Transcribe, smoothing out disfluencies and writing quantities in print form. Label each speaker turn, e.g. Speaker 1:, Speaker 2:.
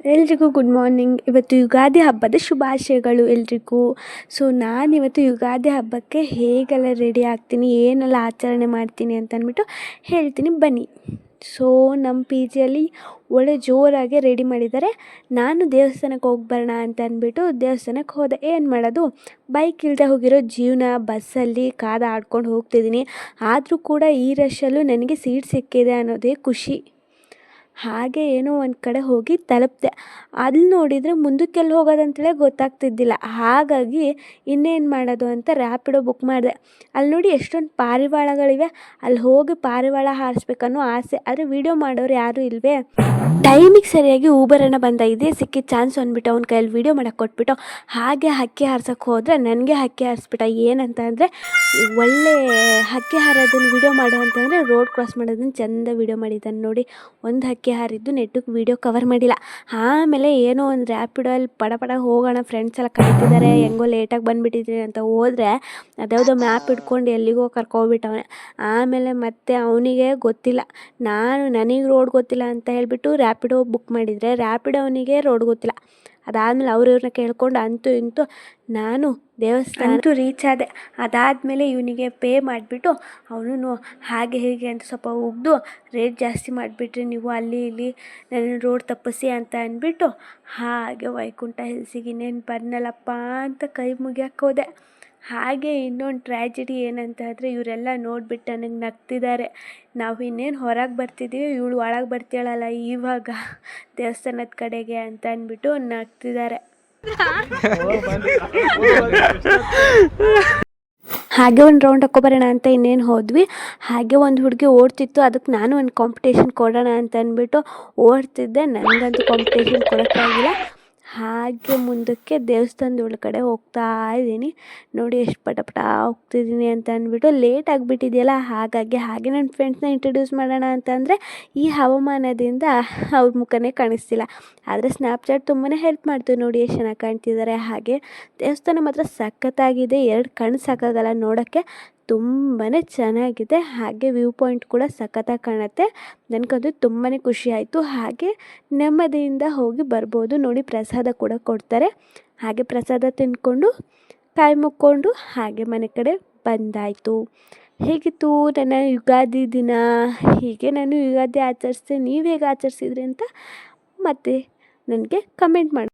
Speaker 1: ಎಲ್ರಿಗೂ good morning. ಇವತ್ತು ಯುಗಾದಿ ಹಬ್ಬದ ಶುಭಾಶಯಗಳು ಎಲ್ರಿಗೂ. ನಾನಿವತ್ತು ಯುಗಾದಿ ಹಬ್ಬಕ್ಕೆ ಹೇಗೆಲ್ಲ ರೆಡಿ ಆಗ್ತೀನಿ, ಏನೆಲ್ಲ ಆಚರಣೆ ಮಾಡ್ತೀನಿ ಅಂತ ಅಂದ್ಬಿಟ್ಟು ಹೇಳ್ತೀನಿ ಬನ್ನಿ. ನಮ್ಮ ಪಿ ಜಿಯಲ್ಲಿ ಒಳ್ಳೆ ಜೋರಾಗಿ ರೆಡಿ ಮಾಡಿದ್ದಾರೆ. ನಾನು ದೇವಸ್ಥಾನಕ್ಕೆ ಹೋಗಿ ಬರೋಣ ಅಂತ ಅಂದ್ಬಿಟ್ಟು ದೇವಸ್ಥಾನಕ್ಕೆ ಹೋದೆ. ಏನು ಮಾಡೋದು, ಬೈಕ್ ಇಲ್ಲದೆ ಹೋಗಿರೋ ಜೀವನ, ಬಸ್ಸಲ್ಲಿ ಆಡ್ಕೊಂಡು ಹೋಗ್ತಿದ್ದೀನಿ. ಆದರೂ ಕೂಡ ಈ ರಶಲ್ಲೂ ನನಗೆ ಸೀಟ್ ಸಿಕ್ಕಿದೆ ಅನ್ನೋದೇ ಖುಷಿ. ಹಾಗೆ ಏನೋ ಒಂದು ಕಡೆ ಹೋಗಿ ತಲುಪಿದೆ. ಅಲ್ಲಿ ನೋಡಿದರೆ ಮುಂದಕ್ಕೆಲ್ಲಿ ಹೋಗೋದಂತಲೇ ಗೊತ್ತಾಗ್ತಿದ್ದಿಲ್ಲ. ಹಾಗಾಗಿ ಇನ್ನೇನು ಮಾಡೋದು ಅಂತ ರ್ಯಾಪಿಡೋ ಬುಕ್ ಮಾಡಿದೆ. ಅಲ್ಲಿ ನೋಡಿ ಎಷ್ಟೊಂದು ಪಾರಿವಾಳಗಳಿವೆ. ಅಲ್ಲಿ ಹೋಗಿ ಪಾರಿವಾಳ ಹಾರಿಸ್ಬೇಕನ್ನೋ ಆಸೆ. ಆದರೆ ವೀಡಿಯೋ ಮಾಡೋರು ಯಾರೂ ಇಲ್ಲವೇ. ಟೈಮಿಗೆ ಸರಿಯಾಗಿ ಊಬರನ್ನು ಬಂದ. ಇದೇ ಸಿಕ್ಕಿದ ಚಾನ್ಸ್ ಅಂದ್ಬಿಟ್ಟು ಅವ್ನ ಕೈಯಲ್ಲಿ ವೀಡಿಯೋ ಮಾಡೋಕ್ಕೆ ಕೊಟ್ಬಿಟ್ಟು ಹಾಗೆ ಹಕ್ಕಿ ಹಾರ್ಸೋಕ್ಕೆ ಹೋದರೆ ನನಗೆ ಹಕ್ಕಿ ಹಾರಿಸ್ಬಿಟ್ಟ. ಏನಂತ ಅಂದರೆ, ಒಳ್ಳೆ ಹಕ್ಕಿ ಹಾರೋದನ್ನು ವೀಡಿಯೋ ಮಾಡು ಅಂತಂದರೆ ರೋಡ್ ಕ್ರಾಸ್ ಮಾಡೋದನ್ನು ಚೆಂದ ವೀಡಿಯೋ ಮಾಡಿದ್ದಾನೆ ನೋಡಿ. ಒಂದು ಹಕ್ಕಿ ಹಾರಿದ್ದು ನೆಟ್ಟಗೆ ವೀಡಿಯೋ ಕವರ್ ಮಾಡಿಲ್ಲ. ಆಮೇಲೆ ಏನೋ ಒಂದು ರ್ಯಾಪಿಡೋಲ್ಲಿ ಪಡ ಹೋಗೋಣ, ಫ್ರೆಂಡ್ಸ್ ಎಲ್ಲ ಕಾಯ್ತಿದ್ದಾರೆ, ಹೆಂಗೋ ಲೇಟಾಗಿ ಬಂದುಬಿಟ್ಟಿದ್ದೀನಿ ಅಂತ ಹೋದರೆ ಅದ್ಯಾವುದೋ ಮ್ಯಾಪ್ ಹಿಡ್ಕೊಂಡು ಎಲ್ಲಿಗೋ ಕರ್ಕೊಬಿಟ್ಟವನೆ. ಆಮೇಲೆ ಮತ್ತೆ ಅವನಿಗೆ ಗೊತ್ತಿಲ್ಲ, ನನಗೆ ರೋಡ್ ಗೊತ್ತಿಲ್ಲ ಅಂತ ಹೇಳಿಬಿಟ್ಟು ರ್ಯಾಪಿಡೋ ಬುಕ್ ಮಾಡಿದರೆ ರ್ಯಾಪಿಡೋ ಅವನಿಗೆ ರೋಡ್ ಗೊತ್ತಿಲ್ಲ. ಅದಾದಮೇಲೆ ಇವ್ರನ್ನ ಕೇಳ್ಕೊಂಡು ಅಂತೂ ಇಂತೂ ನಾನು ದೇವಸ್ಥಾನ ರೀಚ್ ಆದೆ. ಅದಾದಮೇಲೆ ಇವನಿಗೆ ಪೇ ಮಾಡಿಬಿಟ್ಟು ಅವನು ಹಾಗೆ ಹೀಗೆ ಅಂತ ಸ್ವಲ್ಪ ಉಗಿದು, ರೇಟ್ ಜಾಸ್ತಿ ಮಾಡಿಬಿಟ್ರಿ ನೀವು, ಅಲ್ಲಿ ಇಲ್ಲಿ ನನ್ನ ರೋಡ್ ತಪ್ಪಿಸಿ ಅಂತ ಅಂದ್ಬಿಟ್ಟು ಹಾಗೆ ವೈಕುಂಠ ಹಿಲ್ಸಿಗೆ ಇನ್ನೇನು ಬಂದನಲ್ಲಪ್ಪ ಅಂತ ಕೈ ಮುಗಿಯಕ್ಕೆ ಹೋದೆ. ಹಾಗೆ ಇನ್ನೊಂದು ಟ್ರ್ಯಾಜಿಡಿ ಏನಂತ ಆದರೆ, ಇವರೆಲ್ಲ ನೋಡಿಬಿಟ್ಟು ನನಗೆ ನಗ್ತಿದ್ದಾರೆ. ನಾವು ಇನ್ನೇನು ಹೊರಗೆ ಬರ್ತಿದ್ದೀವಿ, ಇವಳು ಒಳಗೆ ಬರ್ತೀಳಲ್ಲ ಇವಾಗ ದೇವಸ್ಥಾನದ ಕಡೆಗೆ ಅಂತ ಅಂದ್ಬಿಟ್ಟು ನಗ್ತಿದ್ದಾರೆ. ಹಾಗೆ ಒಂದು ರೌಂಡ್ ಹಾಕ್ಕೊಬರೋಣ ಅಂತ ಇನ್ನೇನು ಹೋದ್ವಿ. ಹಾಗೆ ಒಂದು ಹುಡುಗಿ ಓಡ್ತಿತ್ತು. ಅದಕ್ಕೆ ನಾನು ಒಂದು ಕಾಂಪಿಟೇಷನ್ ಕೊಡೋಣ ಅಂತ ಅಂದ್ಬಿಟ್ಟು ಓಡ್ತಿದ್ದೆ. ನನಗಂತೂ ಕಾಂಪಿಟೇಷನ್ ಕೊಡೋಕ್ಕಾಗಿಲ್ಲ. ಹಾಗೆ ಮುಂದಕ್ಕೆ ದೇವಸ್ಥಾನದ ಒಳಗಡೆ ಹೋಗ್ತಾ ಇದ್ದೀನಿ. ನೋಡಿ ಎಷ್ಟು ಪಟ ಹೋಗ್ತಿದ್ದೀನಿ ಅಂತ ಅಂದ್ಬಿಟ್ಟು. ಲೇಟ್ ಆಗಿಬಿಟ್ಟಿದೆಯಲ್ಲ, ಹಾಗೆ ನನ್ನ ಫ್ರೆಂಡ್ಸ್ನ ಇಂಟ್ರಡ್ಯೂಸ್ ಮಾಡೋಣ ಅಂತಂದರೆ ಈ ಹವಾಮಾನದಿಂದ ಅವ್ರ ಮುಖನೇ ಕಾಣಿಸ್ತಿಲ್ಲ. ಆದರೆ ಸ್ನ್ಯಾಪ್ಚಾಟ್ ತುಂಬಾ ಹೆಲ್ಪ್ ಮಾಡ್ತೀವಿ. ನೋಡಿ ಎಷ್ಟು ಚೆನ್ನಾಗಿ ಕಾಣ್ತಿದ್ದಾರೆ. ಹಾಗೆ ದೇವಸ್ಥಾನ ಮಾತ್ರ ಸಖತ್ತಾಗಿದೆ. 2 ಕಣ್ಣು ಸಾಕಾಗಲ್ಲ ನೋಡೋಕ್ಕೆ, ತುಂಬಾ ಚೆನ್ನಾಗಿದೆ. ಹಾಗೆ ವ್ಯೂ ಪಾಯಿಂಟ್ ಕೂಡ ಸಖತ್ತಾಗಿ ಕಾಣುತ್ತೆ. ನನಗಂತೂ ತುಂಬಾ ಖುಷಿ ಆಯಿತು. ಹಾಗೆ ನೆಮ್ಮದಿಯಿಂದ ಹೋಗಿ ಬರ್ಬೋದು. ನೋಡಿ ಪ್ರಸಾದ ಕೂಡ ಕೊಡ್ತಾರೆ. ಹಾಗೆ ಪ್ರಸಾದ ತಿಂದ್ಕೊಂಡು ಕೈ ಮುಕ್ಕೊಂಡು ಹಾಗೆ ಮನೆ ಕಡೆ ಬಂದಾಯಿತು. ಹೇಗಿತ್ತು ನನ್ನ ಯುಗಾದಿ ದಿನ? ಹೀಗೆ ನಾನು ಯುಗಾದಿ ಆಚರಿಸ್ದೆ. ನೀವು ಹೇಗೆ ಆಚರಿಸಿದ್ರಿ ಅಂತ ಮತ್ತೆ ನನಗೆ ಕಮೆಂಟ್ ಮಾಡಿ.